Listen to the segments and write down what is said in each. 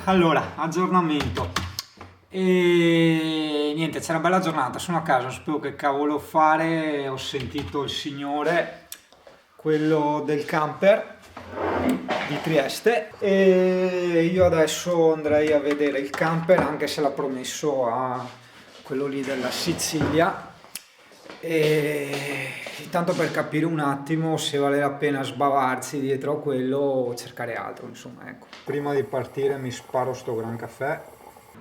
Allora, aggiornamento. E niente, c'era una bella giornata, sono a casa, non sapevo che cavolo fare, ho sentito il signore, quello del camper di Trieste, e io adesso andrei a vedere il camper, anche se l'ha promesso a quello lì della Sicilia, e tanto per capire un attimo se vale la pena sbavarsi dietro a quello o cercare altro, insomma, ecco. Prima di partire mi sparo sto gran caffè.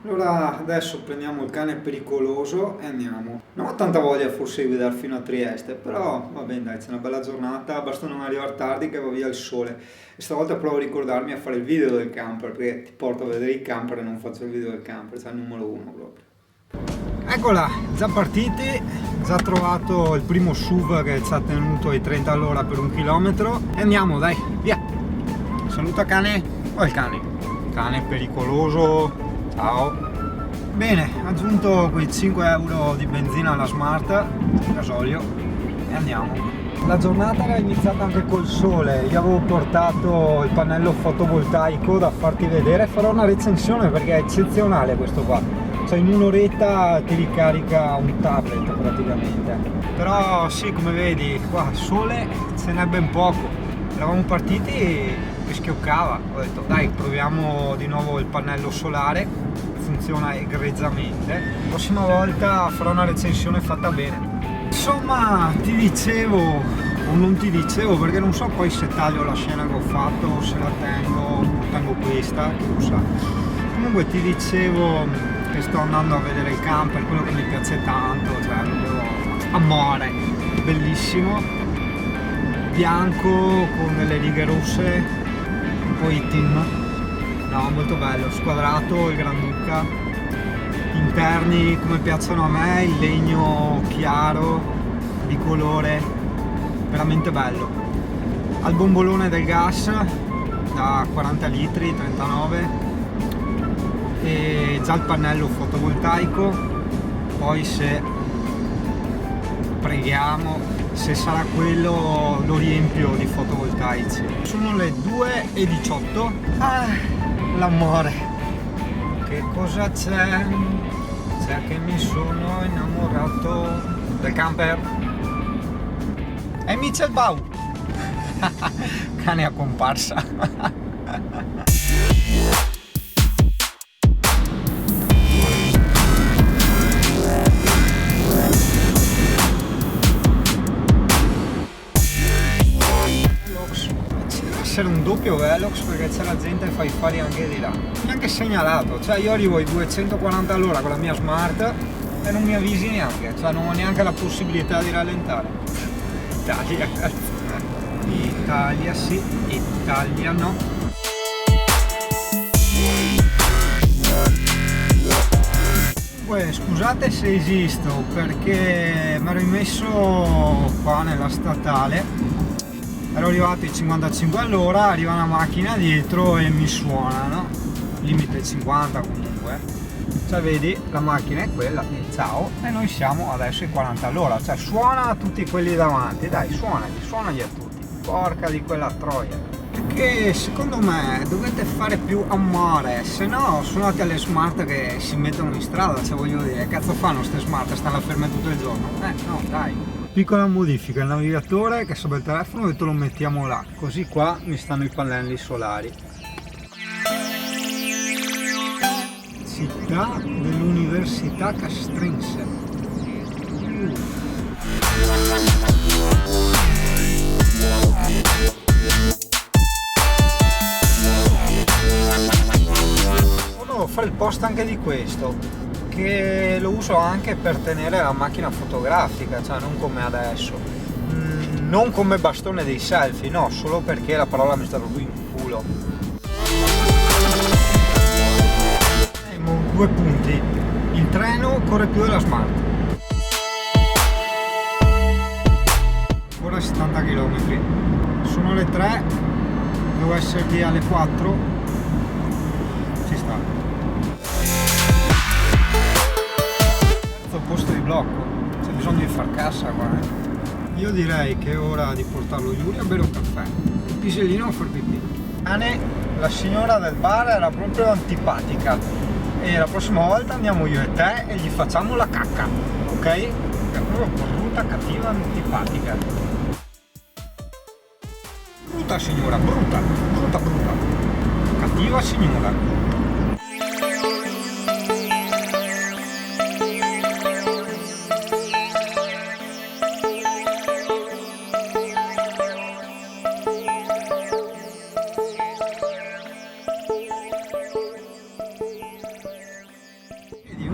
Allora adesso prendiamo il cane pericoloso e andiamo. Non ho tanta voglia forse di vedere fino a Trieste, però va bene dai, c'è una bella giornata, basta non arrivare tardi che va via il sole. E stavolta provo a ricordarmi a fare il video del camper, perché ti porto a vedere il camper e non faccio il video del camper, cioè il numero uno proprio. Eccola, già partiti, già trovato il primo SUV che ci ha tenuto ai 30 all'ora per 1 chilometro e andiamo dai, via! Saluta cane, oh il cane, cane pericoloso, ciao! Bene, ho aggiunto quei 5 euro di benzina alla Smart, gasolio, e andiamo. La giornata era iniziata anche col sole, io avevo portato il pannello fotovoltaico da farti vedere, farò una recensione perché è eccezionale questo qua. Cioè in un'oretta ti ricarica un tablet praticamente. Però sì, come vedi qua sole ce n'è ben poco. Eravamo partiti e schioccava. Ho detto dai, proviamo di nuovo il pannello solare, funziona egregiamente. La prossima volta farò una recensione fatta bene. Insomma, ti dicevo o non ti dicevo, perché non so poi se taglio la scena che ho fatto o se la tengo questa, che lo sa. Comunque ti dicevo che sto andando a vedere il camper, quello che mi piace tanto, cioè proprio amore, bellissimo, bianco con delle righe rosse, un po' itim, no, molto bello, squadrato, il Granduca, interni come piacciono a me, il legno chiaro, di colore, veramente bello. Al bombolone del gas da 40 litri, 39, e già il pannello fotovoltaico, poi se preghiamo, se sarà quello lo riempio di fotovoltaici. Sono le 2:18. L'amore, che cosa c'è? C'è che mi sono innamorato del camper e Mitchell Bau cane a comparsa. Essere un doppio velox perché c'è la gente che fa i fari anche di là, neanche segnalato, cioè io arrivo ai 240 all'ora con la mia Smart e non mi avvisi neanche, cioè non ho neanche la possibilità di rallentare. Italia, Italia sì, Italia no. Comunque scusate se esisto perché mi ero rimesso qua nella statale. Ero arrivato ai 55 all'ora, arriva una macchina dietro e mi suona, no? Limite 50 comunque. Cioè vedi, la macchina è quella, ciao, e noi siamo adesso ai 40 all'ora. Cioè suona a tutti quelli davanti, dai, suonagli a tutti. Porca di quella troia. Perché secondo me dovete fare più amore, se no suonate alle Smart che si mettono in strada, cioè voglio dire, cazzo fanno ste Smart, stanno ferme tutto il giorno? No, dai. Piccola modifica, il navigatore che sopra il telefono e te lo mettiamo là, così qua mi stanno i pannelli solari. Città dell'Università Castrense. Volevo fare il post anche di questo, che lo uso anche per tenere la macchina fotografica, cioè non come adesso, non come bastone dei selfie, no, solo perché la parola mi sta proprio in culo. Due punti, il treno corre più della Smart, ora 70 km, sono le 3, devo essere lì alle 4, ci sta. Posto di blocco, c'è bisogno di far cassa qua, Io direi che è ora di portarlo Yuri a bere un caffè, il pisellino a far pipì. Cane la signora del bar era proprio antipatica e la prossima volta andiamo io e te e gli facciamo la cacca, ok? È proprio brutta, cattiva, antipatica. Brutta signora, brutta, brutta, brutta, cattiva signora.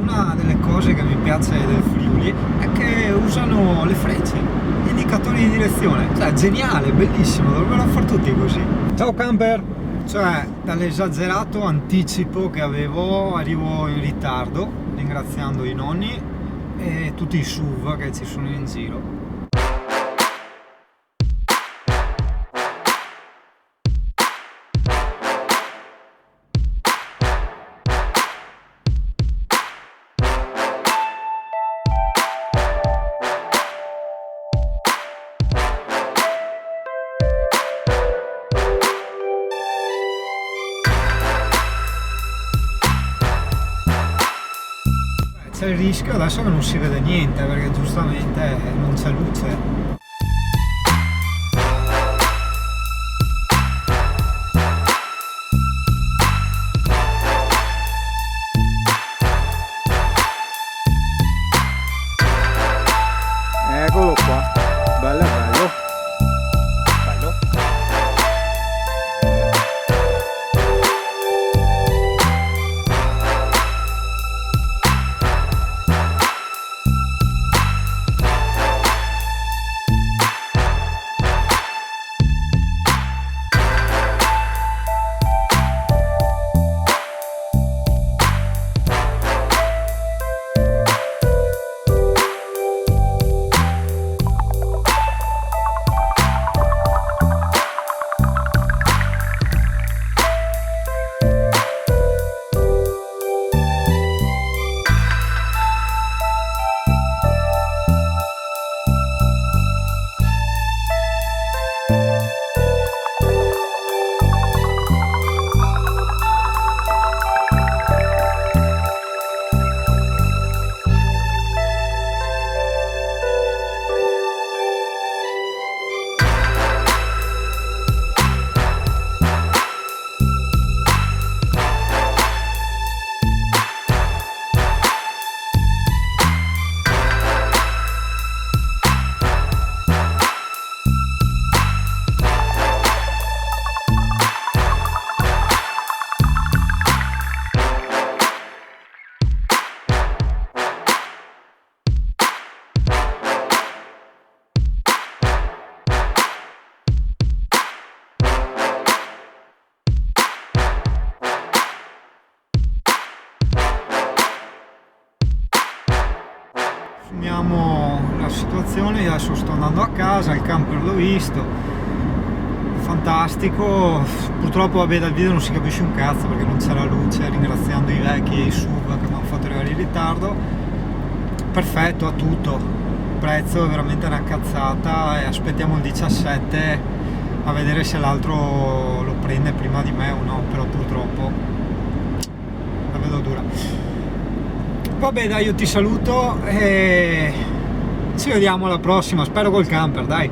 Una delle cose che mi piace del Friuli è che usano le frecce, gli indicatori di direzione, cioè geniale, bellissimo, dovrebbero far tutti così. Ciao camper! Cioè, dall'esagerato anticipo che avevo arrivo in ritardo, ringraziando i nonni e tutti i SUV che ci sono in giro. C'è il rischio adesso che non si vede niente perché giustamente non c'è luce. Eccolo qua, bello bello. Bello. Assumiamo la situazione, io adesso sto andando a casa, il camper l'ho visto, fantastico, purtroppo vabbè dal video non si capisce un cazzo perché non c'era luce, ringraziando i vecchi e i sub che mi hanno fatto arrivare in ritardo, perfetto, a tutto, il prezzo è veramente una cazzata e aspettiamo il 17 a vedere se l'altro lo prende prima di me o no, però purtroppo la vedo dura. Vabbè dai, io ti saluto e ci vediamo alla prossima, spero col camper, dai.